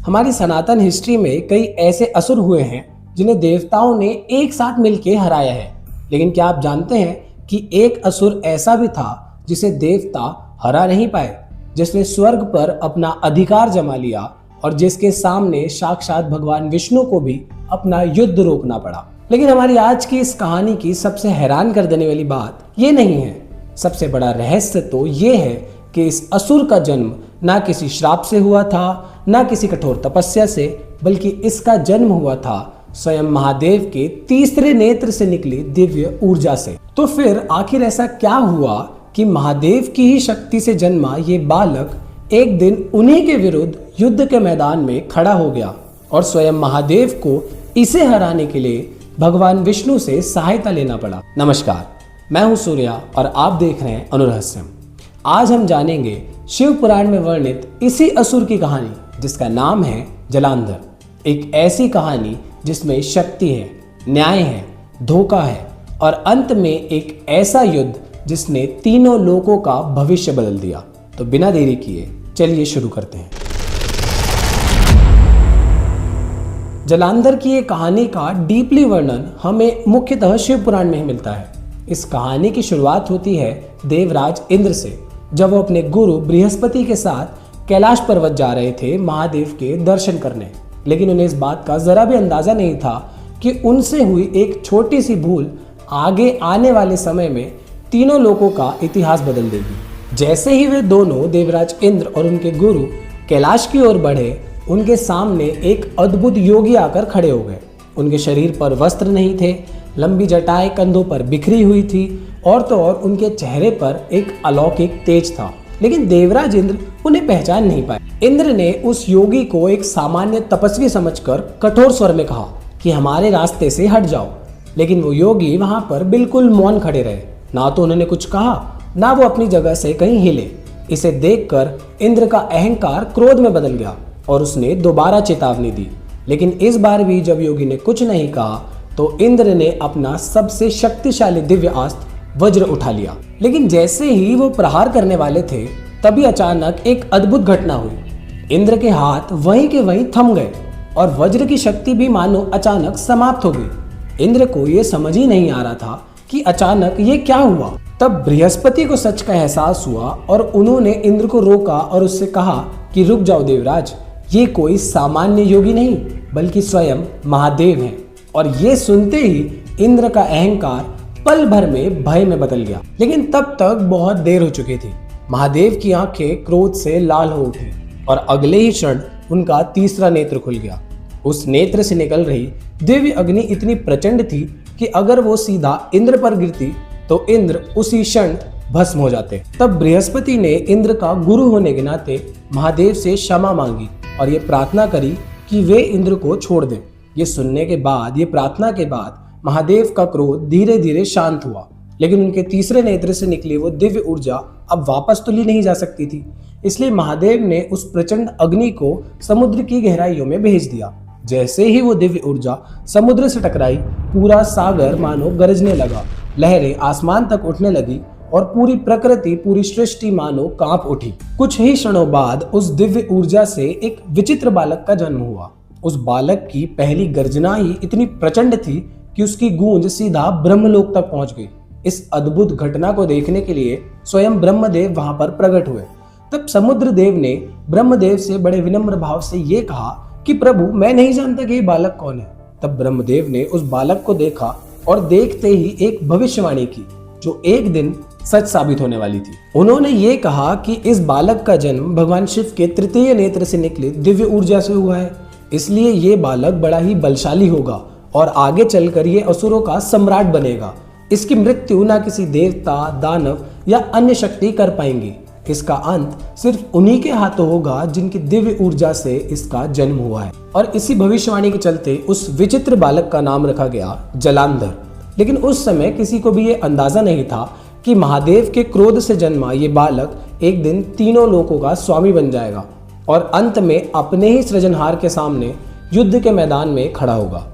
हमारी सनातन हिस्ट्री में कई ऐसे असुर हुए हैं जिन्हें देवताओं ने एक साथ मिलकर हराया है। लेकिन क्या आप जानते हैं कि एक असुर ऐसा भी था जिसे देवता हरा नहीं पाए, जिसने स्वर्ग पर अपना अधिकार जमा लिया और जिसके सामने साक्षात भगवान विष्णु को भी अपना युद्ध रोकना पड़ा। लेकिन हमारी आज की इस कहानी की सबसे हैरान कर देने वाली बात ये नहीं है। सबसे बड़ा रहस्य तो ये है कि इस असुर का जन्म ना किसी श्राप से हुआ था, ना किसी कठोर तपस्या से, बल्कि इसका जन्म हुआ था स्वयं महादेव के तीसरे नेत्र से निकली दिव्य ऊर्जा से। तो फिर आखिर ऐसा क्या हुआ कि महादेव की ही शक्ति से जन्मा ये बालक एक दिन उन्हीं के विरुद्ध युद्ध के मैदान में खड़ा हो गया और स्वयं महादेव को इसे हराने के लिए भगवान विष्णु से सहायता लेना पड़ा। नमस्कार, मैं हूं सूर्या और आप देख रहे हैं अनुरहस्यम। आज हम जानेंगे शिव पुराण में वर्णित इसी असुर की कहानी जिसका नाम है जलांधर। एक ऐसी कहानी जिसमें शक्ति है, न्याय है, धोखा है और अंत में एक ऐसा युद्ध जिसने तीनों लोकों का भविष्य बदल दिया। तो बिना देरी किए चलिए शुरू करते हैं। जलांधर की ये कहानी का डीपली वर्णन हमें मुख्यतः शिव पुराण में ही मिलता है। इस कहानी की शुरुआत होती है देवराज इंद्र से, जब वो अपने गुरु बृहस्पति के साथ कैलाश पर्वत जा रहे थे महादेव के दर्शन करने। लेकिन उन्हें इस बात का जरा भी अंदाजा नहीं था कि उनसे हुई एक छोटी सी भूल आगे आने वाले समय में तीनों लोगों का इतिहास बदल देगी। जैसे ही वे दोनों देवराज इंद्र और उनके गुरु कैलाश की ओर बढ़े, उनके सामने एक अद्भुत योगी आकर खड़े हो गए। उनके शरीर पर वस्त्र नहीं थे, लंबी जटाएं कंधों पर बिखरी हुई थी और तो और उनके चेहरे पर एक अलौकिक तेज था। लेकिन देवराज इंद्र उन्हें पहचान नहीं पाए। इंद्र ने उस योगी को एक सामान्य तपस्वी समझकर कठोर स्वर में कहा कि हमारे रास्ते से हट जाओ। लेकिन वो योगी वहां पर बिल्कुल मौन खड़े रहे। ना तो उन्होंने कुछ कहा, ना वो अपनी जगह से कहीं हिले। इसे देखकर इंद्र का अहंकार क्रोध में बदल गया और उसने दोबारा चेतावनी दी। लेकिन इस बार भी जब योगी ने कुछ नहीं कहा तो इंद्र ने अपना सबसे शक्तिशाली दिव्य अस्त्र वज्र उठा लिया। लेकिन जैसे ही वो प्रहार करने वाले थे, तभी अचानक एक अद्भुत घटना हुई। इंद्र के हाथ वहीं के वहीं थम गए और वज्र की शक्ति भी मानो अचानक समाप्त हो गई। इंद्र को ये समझ ही नहीं आ रहा था कि अचानक ये क्या हुआ। तब बृहस्पति को सच का एहसास हुआ और उन्होंने इंद्र को रोका और उससे कहा कि रुक जाओ देवराज, ये कोई सामान्य योगी नहीं बल्कि स्वयं महादेव हैं। और ये सुनते ही इंद्र का अहंकार पल भर में भय में बदल गया। लेकिन तब तक बहुत देर हो चुकी थी। महादेव की आंखें क्रोध से लाल हो उठी और अगले ही क्षण उनका तीसरा नेत्र खुल गया। उस नेत्र से निकल रही दिव्य अग्नि इतनी प्रचंड थी कि अगर वो सीधा इंद्र पर गिरती तो इंद्र उसी क्षण भस्म हो जाते। तब बृहस्पति ने इंद्र का गुरु होने के नाते महादेव से क्षमा मांगी और ये प्रार्थना करी कि वे इंद्र को छोड़ दें। ये सुनने के बाद, ये प्रार्थना के बाद महादेव का क्रोध धीरे धीरे शांत हुआ। लेकिन उनके तीसरे नेत्र से निकली वो दिव्य ऊर्जा अब वापस तो ली नहीं जा सकती थी। इसलिए महादेव ने उस प्रचंड अग्नि को समुद्र की गहराइयों में भेज दिया। जैसे ही वो दिव्य ऊर्जा समुद्र से टकराई, पूरा सागर मानो गरजने लगा, लहरें आसमान तक उठने लगी और पूरी प्रकृति, पूरी सृष्टि मानो कांप उठी। कुछ ही क्षणों बाद उस दिव्य ऊर्जा से एक विचित्र बालक का जन्म हुआ। उस बालक की पहली गर्जना ही इतनी प्रचंड थी कि उसकी गूंज सीधा ब्रह्मलोक तक पहुंच गई। इस अद्भुत घटना को देखने के लिए स्वयं ब्रह्मदेव वहां पर प्रकट हुए। तब समुद्र देव ने ब्रह्मदेव से बड़े विनम्र भाव से ये कहा कि प्रभु, मैं नहीं जानता कि ये बालक कौन है। तब ब्रह्मदेव ने उस बालक को देखा और देखते ही एक भविष्यवाणी की जो एक दिन सच साबित होने वाली थी। उन्होंने ये कहा कि इस बालक का जन्म भगवान शिव के तृतीय नेत्र से निकली दिव्य ऊर्जा से हुआ है, इसलिए ये बालक बड़ा ही बलशाली होगा और आगे चलकर ये असुरों का सम्राट बनेगा। इसकी मृत्यु ना किसी देवता, दानव या अन्य शक्ति कर पाएंगी। इसका अंत सिर्फ उन्हीं के हाथों होगा जिनकी दिव्य ऊर्जा से इसका जन्म हुआ है। और इसी भविष्यवाणी के चलते उस विचित्र बालक का नाम रखा गया जलांधर। लेकिन उस समय किसी को भी ये अंदाजा नहीं था कि महादेव के क्रोध से जन्मा ये बालक एक दिन तीनों लोकों का स्वामी बन जाएगा और अंत में अपने ही सृजनहार के सामने युद्ध के मैदान में खड़ा होगा।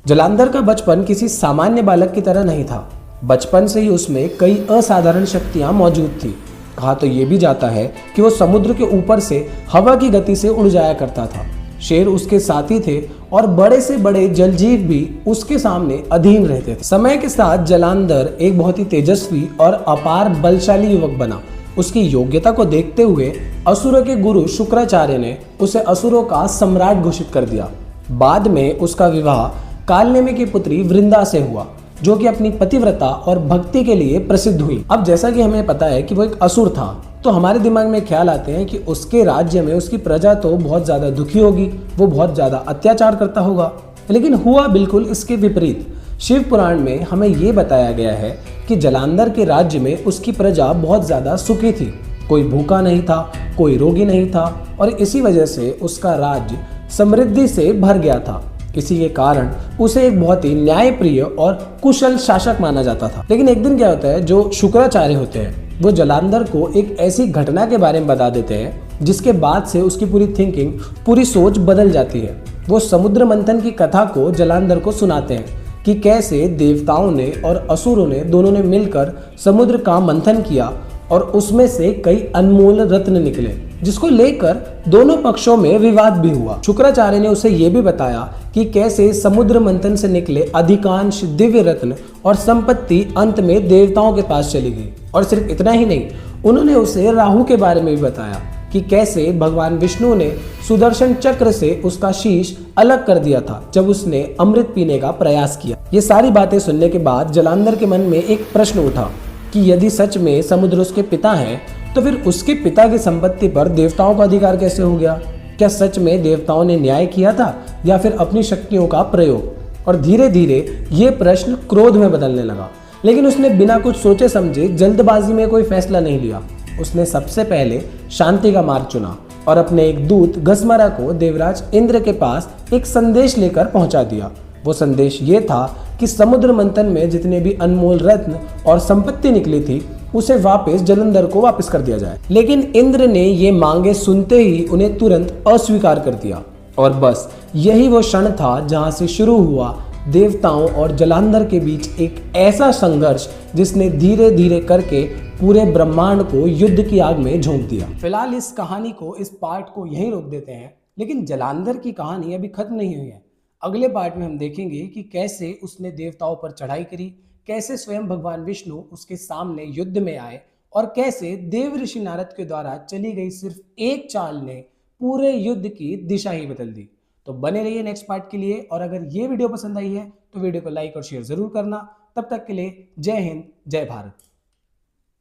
जलांधर का बचपन किसी सामान्य बालक की तरह नहीं था। बचपन से ही उसमें कई असाधारण शक्तियां मौजूद थी। कहा तो ये भी जाता है कि वो समुद्र के ऊपर से हवा की गति से उड़ जाया करता था। शेर उसके साथी थे और बड़े से बड़े जलजीव भी उसके सामने अधीन रहते थे। समय के साथ जलांधर एक बहुत ही तेजस्वी और अपार बलशाली युवक बना। उसकी योग्यता को देखते हुए असुरों के गुरु शुक्राचार्य ने उसे असुरों का सम्राट घोषित कर दिया। बाद में उसका विवाह कालनेमी की पुत्री वृंदा से हुआ, जो कि अपनी पतिव्रता और भक्ति के लिए प्रसिद्ध हुई। अब जैसा कि हमें पता है कि वो एक असुर था, तो हमारे दिमाग में ख्याल आते हैं कि उसके राज्य में उसकी प्रजा तो बहुत ज्यादा दुखी होगी, वो बहुत ज्यादा अत्याचार करता होगा। लेकिन हुआ बिल्कुल इसके विपरीत। शिव पुराण में हमें ये बताया गया है कि जलांधर के राज्य में उसकी प्रजा बहुत ज्यादा सुखी थी। कोई भूखा नहीं था, कोई रोगी नहीं था और इसी वजह से उसका राज्य समृद्धि से भर गया था। इसी के कारण उसे एक बहुत ही न्यायप्रिय और कुशल शासक माना जाता था। लेकिन एक दिन क्या होता है, जो शुक्राचार्य होते हैं वो जलांधर को एक ऐसी घटना के बारे में बता देते हैं जिसके बाद से उसकी पूरी थिंकिंग, पूरी सोच बदल जाती है। वो समुद्र मंथन की कथा को जलांधर को सुनाते हैं कि कैसे देवताओं ने और असुरों ने दोनों ने मिलकर समुद्र का मंथन किया और उसमें से कई अनमोल रत्न निकले, जिसको लेकर दोनों पक्षों में विवाद भी हुआ। शुक्राचार्य ने उसे यह भी बताया कि कैसे समुद्र मंथन से निकले अधिकांश दिव्य रत्न और संपत्ति अंत में देवताओं के पास चली गई। और सिर्फ इतना ही नहीं, उन्होंने उसे राहु के बारे में भी बताया कि कैसे भगवान विष्णु ने सुदर्शन चक्र से उसका शीश अलग कर दिया था जब उसने अमृत पीने का प्रयास किया। ये सारी बातें सुनने के बाद जलांधर के मन में एक प्रश्न उठा कि यदि सच में समुद्र उसके पिता हैं, तो फिर उसके पिता की संपत्ति पर देवताओं का अधिकार कैसे हो गया? क्या सच में देवताओं ने न्याय किया था या फिर अपनी शक्तियों का प्रयोग? और धीरे धीरे ये प्रश्न क्रोध में बदलने लगा। लेकिन उसने बिना कुछ सोचे समझे जल्दबाजी में कोई फैसला नहीं लिया। उसने सबसे पहले शांति का मार्ग चुना और अपने एक दूत गस्मरा को देवराज इंद्र के पास एक संदेश लेकर पहुंचा दिया। वो संदेश ये था कि समुद्र मंथन में जितने भी अनमोल रत्न और संपत्ति निकली थी उसे वापस जलंधर को वापस कर दिया जाए। लेकिन इंद्र ने ये मांगे सुनते ही उन्हें तुरंत अस्वीकार कर दिया। और बस यही वो क्षण था जहां से शुरू हुआ देवताओं और जलांधर के बीच एक ऐसा संघर्ष जिसने धीरे धीरे करके पूरे ब्रह्मांड को युद्ध की आग में झोंक दिया। फिलहाल इस कहानी को, इस पार्ट को यहीं रोक देते हैं, लेकिन जलांधर की कहानी अभी खत्म नहीं हुई है। अगले पार्ट में हम देखेंगे कि कैसे उसने देवताओं पर चढ़ाई करी, कैसे स्वयं भगवान विष्णु उसके सामने युद्ध में आए और कैसे देव ऋषि नारद के द्वारा चली गई सिर्फ एक चाल ने पूरे युद्ध की दिशा ही बदल दी। तो बने रहिए नेक्स्ट पार्ट के लिए, और अगर ये वीडियो पसंद आई है तो वीडियो को लाइक और शेयर जरूर करना। तब तक के लिए जय हिंद, जय भारत।